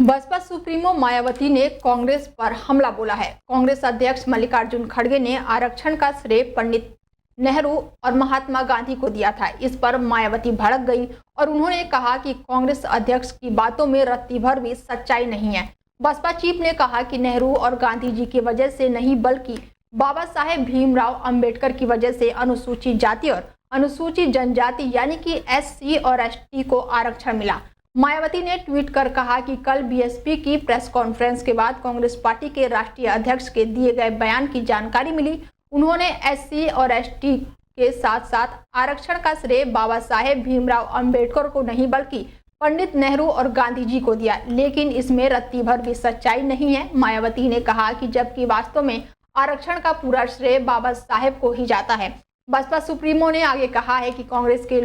Baspa supremo Mayawati ने कांग्रेस पर हमला बोला है। कांग्रेस अध्यक्ष मल्लिकार्जुन खड़गे ने आरक्षण का श्रेय पंडित नेहरू और महात्मा गांधी को दिया था। इस पर मायावती भड़क गई और उन्होंने कहा कि कांग्रेस अध्यक्ष की बातों में रत्ती भर भी सच्चाई नहीं है। बसपा चीफ ने कहा कि नेहरू और गांधी जी की वजह से नहीं बल्कि बाबा साहेब भीमराव अंबेडकर की वजह से अनुसूचित जाति और अनुसूचित जनजाति यानी कि SC और ST को आरक्षण मिला। मायावती ने ट्वीट कर कहा कि कल बीएसपी की प्रेस कॉन्फ्रेंस के बाद कांग्रेस पार्टी के राष्ट्रीय अध्यक्ष के दिए गए बयान की जानकारी मिली। उन्होंने SC और ST के साथ साथ आरक्षण का श्रेय बाबा साहेब भीमराव अंबेडकर को नहीं बल्कि पंडित नेहरू और गांधी जी को दिया, लेकिन इसमें रत्ती भर भी सच्चाई नहीं है। मायावती ने कहा कि जबकि वास्तव में आरक्षण का पूरा श्रेय बाबा साहेब को ही जाता है। बसपा सुप्रीमो ने आगे कहा है कि कांग्रेस के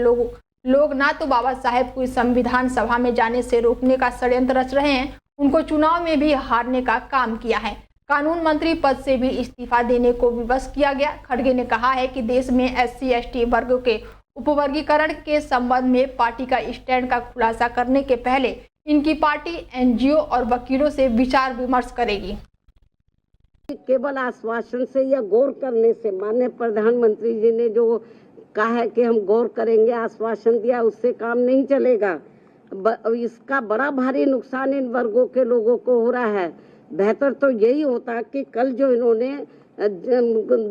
लोग ना तो बाबा साहेब को संविधान सभा में जाने से रोकने का षड्यंत्र रच रहे हैं, उनको चुनाव में भी हारने का काम किया है। कानून मंत्री पद से भी इस्तीफा देने को विवश किया गया। खड़गे ने कहा है कि देश में SC ST वर्गों के उपवर्गीकरण के संबंध में पार्टी का स्टैंड का खुलासा करने के पहले इनकी पार्टी NGO और वकीलों से विचार विमर्श करेगी। केवल आश्वासन से या गौर करने से, माननीय प्रधानमंत्री जी ने जो कहा है कि हम गौर करेंगे, आश्वासन दिया, उससे काम नहीं चलेगा। इसका बड़ा भारी नुकसान इन वर्गों के लोगों को हो रहा है। बेहतर तो यही होता कि कल जो इन्होंने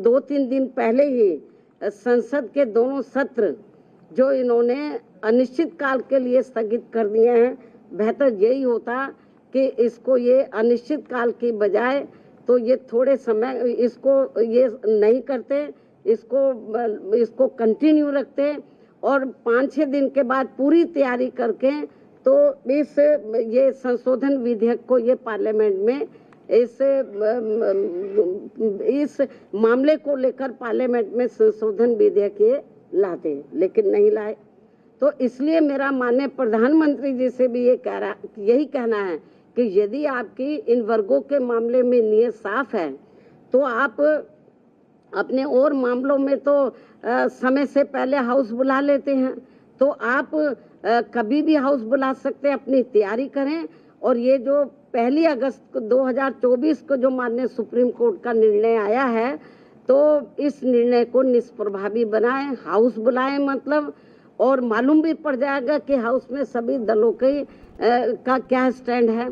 2-3 दिन पहले ही संसद के दोनों सत्र जो इन्होंने अनिश्चित काल के लिए स्थगित कर दिए हैं, बेहतर यही होता कि इसको ये अनिश्चित काल की बजाय तो ये थोड़े समय इसको ये नहीं करते, इसको कंटिन्यू रखते और 5-6 दिन के बाद पूरी तैयारी करके तो ये संशोधन विधेयक को ये पार्लियामेंट में इस मामले को लेकर पार्लियामेंट में संशोधन विधेयक ये लाते, लेकिन नहीं लाए। तो इसलिए मेरा माननीय प्रधानमंत्री जी से भी यही कहना है कि यदि आपकी इन वर्गों के मामले में नीयत साफ है तो आप अपने और मामलों में तो समय से पहले हाउस बुला लेते हैं, तो आप कभी भी हाउस बुला सकते हैं, अपनी तैयारी करें। और ये जो 1 अगस्त 2024 को जो माननीय सुप्रीम कोर्ट का निर्णय आया है, तो इस निर्णय को निष्प्रभावी बनाएं, हाउस बुलाएं मतलब, और मालूम भी पड़ जाएगा कि हाउस में सभी दलों का क्या स्टैंड है।